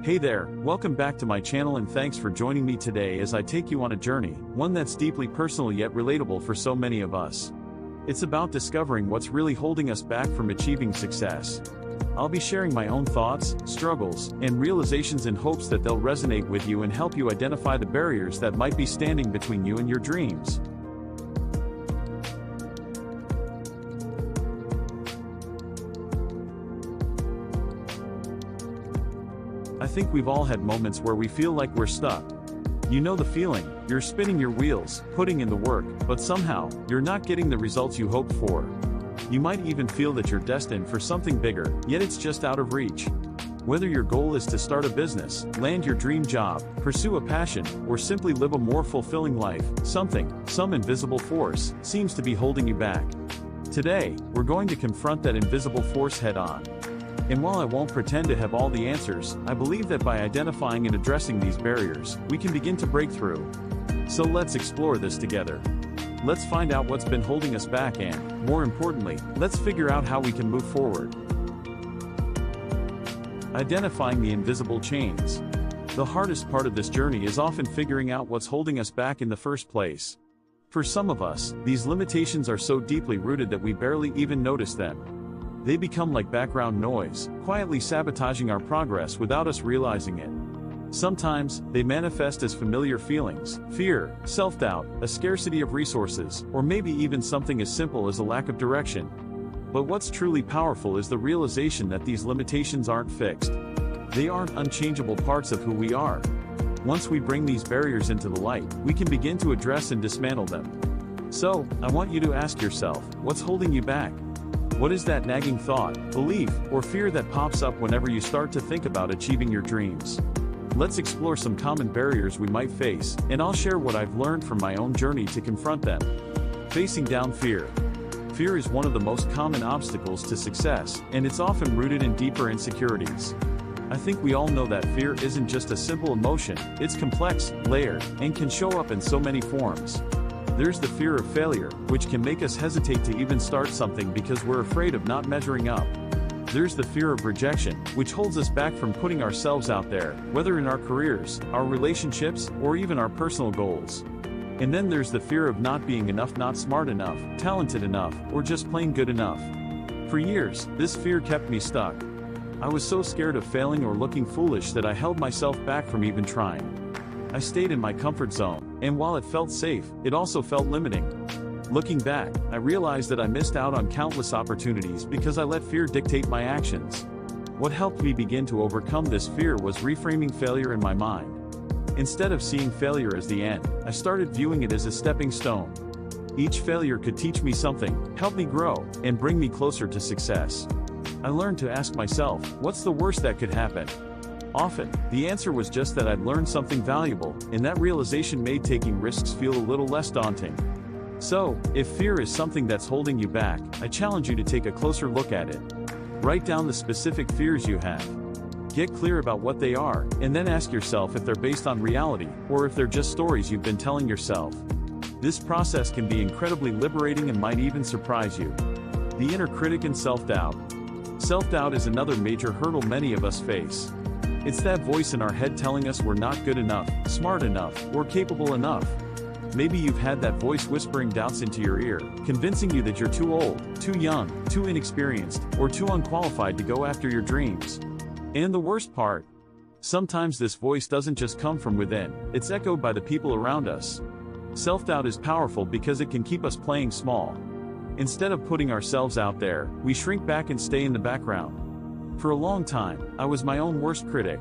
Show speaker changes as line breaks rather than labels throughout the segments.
Hey there, welcome back to my channel and thanks for joining me today as I take you on a journey, one that's deeply personal yet relatable for so many of us. It's about discovering what's really holding us back from achieving success. I'll be sharing my own thoughts, struggles, and realizations in hopes that they'll resonate with you and help you identify the barriers that might be standing between you and your dreams. I think we've all had moments where we feel like we're stuck. You know the feeling, you're spinning your wheels, putting in the work, but somehow, you're not getting the results you hoped for. You might even feel that you're destined for something bigger, yet it's just out of reach. Whether your goal is to start a business, land your dream job, pursue a passion, or simply live a more fulfilling life, some invisible force, seems to be holding you back. Today, we're going to confront that invisible force head-on. And while I won't pretend to have all the answers, I believe that by identifying and addressing these barriers, we can begin to break through. So let's explore this together. Let's find out what's been holding us back and, more importantly, let's figure out how we can move forward. Identifying the invisible chains. The hardest part of this journey is often figuring out what's holding us back in the first place. For some of us, these limitations are so deeply rooted that we barely even notice them. They become like background noise, quietly sabotaging our progress without us realizing it. Sometimes, they manifest as familiar feelings, fear, self-doubt, a scarcity of resources, or maybe even something as simple as a lack of direction. But what's truly powerful is the realization that these limitations aren't fixed. They aren't unchangeable parts of who we are. Once we bring these barriers into the light, we can begin to address and dismantle them. So, I want you to ask yourself, what's holding you back? What is that nagging thought, belief, or fear that pops up whenever you start to think about achieving your dreams? Let's explore some common barriers we might face, and I'll share what I've learned from my own journey to confront them. Facing down fear. Fear is one of the most common obstacles to success, and it's often rooted in deeper insecurities. I think we all know that fear isn't just a simple emotion, it's complex, layered, and can show up in so many forms. There's the fear of failure, which can make us hesitate to even start something because we're afraid of not measuring up. There's the fear of rejection, which holds us back from putting ourselves out there, whether in our careers, our relationships, or even our personal goals. And then there's the fear of not being enough, not smart enough, talented enough, or just plain good enough. For years, this fear kept me stuck. I was so scared of failing or looking foolish that I held myself back from even trying. I stayed in my comfort zone, and while it felt safe, it also felt limiting. Looking back, I realized that I missed out on countless opportunities because I let fear dictate my actions. What helped me begin to overcome this fear was reframing failure in my mind. Instead of seeing failure as the end, I started viewing it as a stepping stone. Each failure could teach me something, help me grow, and bring me closer to success. I learned to ask myself, what's the worst that could happen? Often, the answer was just that I'd learned something valuable, and that realization made taking risks feel a little less daunting. So, if fear is something that's holding you back, I challenge you to take a closer look at it. Write down the specific fears you have. Get clear about what they are, and then ask yourself if they're based on reality, or if they're just stories you've been telling yourself. This process can be incredibly liberating and might even surprise you. The inner critic and self-doubt. Self-doubt is another major hurdle many of us face. It's that voice in our head telling us we're not good enough, smart enough, or capable enough. Maybe you've had that voice whispering doubts into your ear, convincing you that you're too old, too young, too inexperienced, or too unqualified to go after your dreams. And the worst part? Sometimes this voice doesn't just come from within, it's echoed by the people around us. Self-doubt is powerful because it can keep us playing small. Instead of putting ourselves out there, we shrink back and stay in the background. For a long time, I was my own worst critic.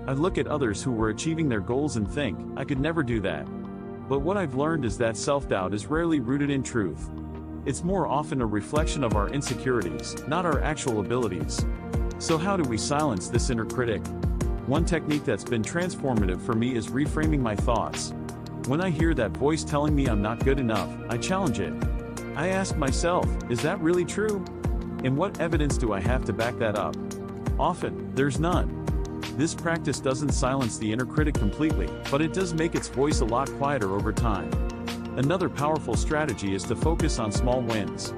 I'd look at others who were achieving their goals and think, I could never do that. But what I've learned is that self-doubt is rarely rooted in truth. It's more often a reflection of our insecurities, not our actual abilities. So how do we silence this inner critic? One technique that's been transformative for me is reframing my thoughts. When I hear that voice telling me I'm not good enough, I challenge it. I ask myself, is that really true? And what evidence do I have to back that up? Often, there's none. This practice doesn't silence the inner critic completely, but it does make its voice a lot quieter over time. Another powerful strategy is to focus on small wins.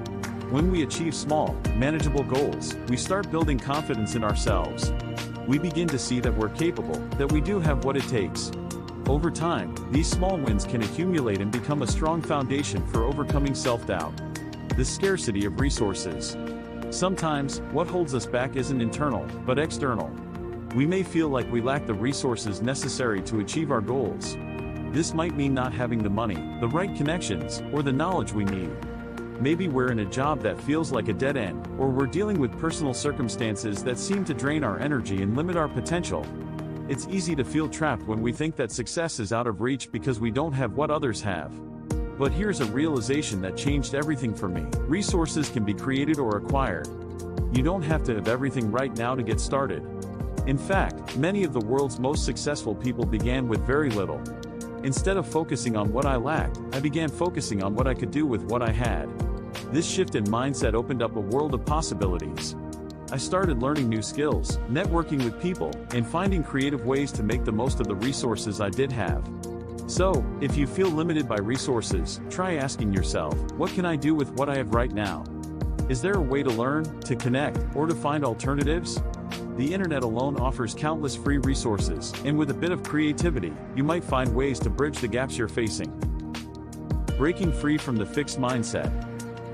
When we achieve small, manageable goals, we start building confidence in ourselves. We begin to see that we're capable, that we do have what it takes. Over time, these small wins can accumulate and become a strong foundation for overcoming self-doubt. The scarcity of resources. Sometimes, what holds us back isn't internal, but external. We may feel like we lack the resources necessary to achieve our goals. This might mean not having the money, the right connections, or the knowledge we need. Maybe we're in a job that feels like a dead end, or we're dealing with personal circumstances that seem to drain our energy and limit our potential. It's easy to feel trapped when we think that success is out of reach because we don't have what others have. But here's a realization that changed everything for me. Resources can be created or acquired. You don't have to have everything right now to get started. In fact, many of the world's most successful people began with very little. Instead of focusing on what I lacked, I began focusing on what I could do with what I had. This shift in mindset opened up a world of possibilities. I started learning new skills, networking with people, and finding creative ways to make the most of the resources I did have. So, if you feel limited by resources, try asking yourself, what can I do with what I have right now? Is there a way to learn, to connect, or to find alternatives? The internet alone offers countless free resources, and with a bit of creativity, you might find ways to bridge the gaps you're facing. Breaking free from the fixed mindset.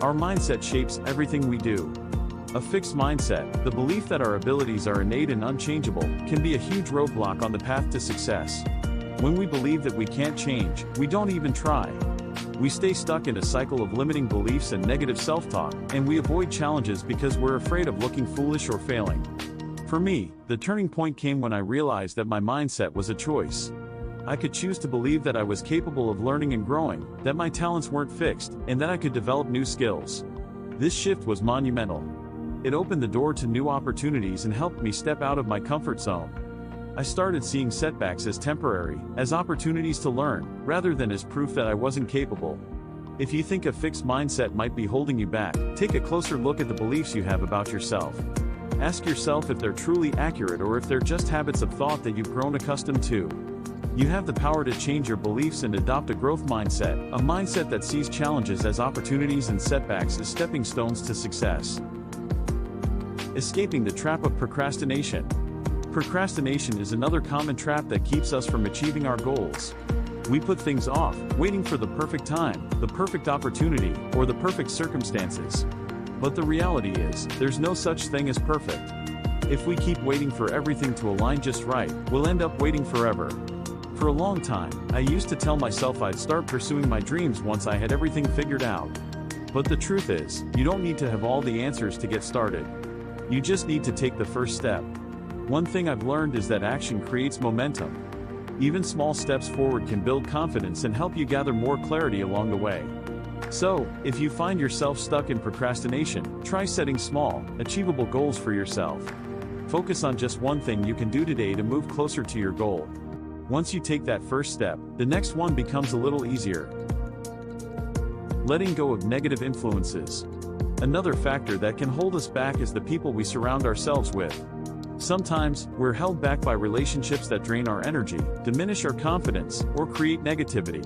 Our mindset shapes everything we do. A fixed mindset, the belief that our abilities are innate and unchangeable, can be a huge roadblock on the path to success. When we believe that we can't change, we don't even try. We stay stuck in a cycle of limiting beliefs and negative self-talk, and we avoid challenges because we're afraid of looking foolish or failing. For me, the turning point came when I realized that my mindset was a choice. I could choose to believe that I was capable of learning and growing, that my talents weren't fixed, and that I could develop new skills. This shift was monumental. It opened the door to new opportunities and helped me step out of my comfort zone. I started seeing setbacks as temporary, as opportunities to learn, rather than as proof that I wasn't capable. If you think a fixed mindset might be holding you back, take a closer look at the beliefs you have about yourself. Ask yourself if they're truly accurate or if they're just habits of thought that you've grown accustomed to. You have the power to change your beliefs and adopt a growth mindset, a mindset that sees challenges as opportunities and setbacks as stepping stones to success. Escaping the trap of procrastination. Procrastination is another common trap that keeps us from achieving our goals. We put things off, waiting for the perfect time, the perfect opportunity, or the perfect circumstances. But the reality is, there's no such thing as perfect. If we keep waiting for everything to align just right, we'll end up waiting forever. For a long time, I used to tell myself I'd start pursuing my dreams once I had everything figured out. But the truth is, you don't need to have all the answers to get started. You just need to take the first step. One thing I've learned is that action creates momentum. Even small steps forward can build confidence and help you gather more clarity along the way. So, if you find yourself stuck in procrastination, try setting small, achievable goals for yourself. Focus on just one thing you can do today to move closer to your goal. Once you take that first step, the next one becomes a little easier. Letting go of negative influences. Another factor that can hold us back is the people we surround ourselves with. Sometimes, we're held back by relationships that drain our energy, diminish our confidence, or create negativity.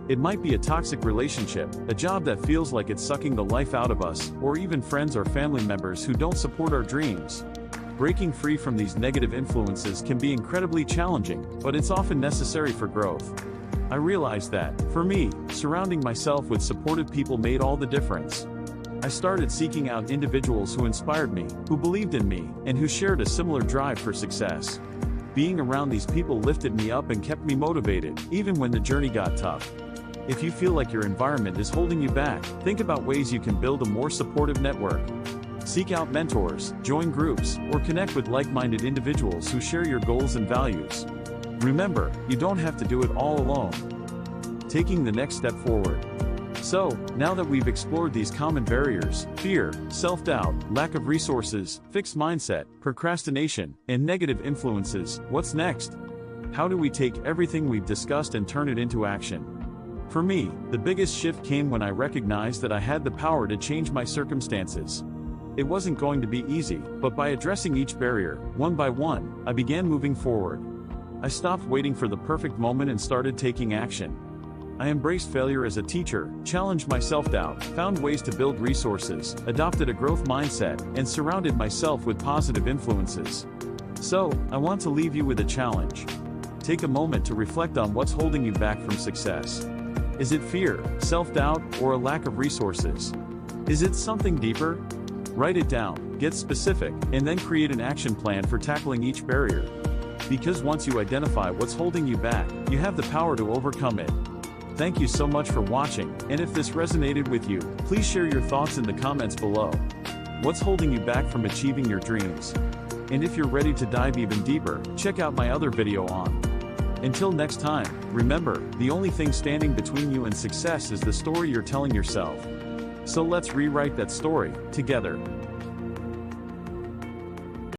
It might be a toxic relationship, a job that feels like it's sucking the life out of us, or even friends or family members who don't support our dreams. Breaking free from these negative influences can be incredibly challenging, but it's often necessary for growth. I realized that, for me, surrounding myself with supportive people made all the difference. I started seeking out individuals who inspired me, who believed in me, and who shared a similar drive for success. Being around these people lifted me up and kept me motivated, even when the journey got tough. If you feel like your environment is holding you back, think about ways you can build a more supportive network. Seek out mentors, join groups, or connect with like-minded individuals who share your goals and values. Remember, you don't have to do it all alone. Taking the next step forward. So, now that we've explored these common barriers, fear, self-doubt, lack of resources, fixed mindset, procrastination, and negative influences, what's next? How do we take everything we've discussed and turn it into action? For me, the biggest shift came when I recognized that I had the power to change my circumstances. It wasn't going to be easy, but by addressing each barrier, one by one, I began moving forward. I stopped waiting for the perfect moment and started taking action. I embraced failure as a teacher, challenged my self-doubt, found ways to build resources, adopted a growth mindset, and surrounded myself with positive influences. So, I want to leave you with a challenge. Take a moment to reflect on what's holding you back from success. Is it fear, self-doubt, or a lack of resources? Is it something deeper? Write it down, get specific, and then create an action plan for tackling each barrier. Because once you identify what's holding you back, you have the power to overcome it. Thank you so much for watching, and if this resonated with you, please share your thoughts in the comments below. What's holding you back from achieving your dreams? And if you're ready to dive even deeper, check out my other video on. Until next time, remember, the only thing standing between you and success is the story you're telling yourself. So let's rewrite that story, together.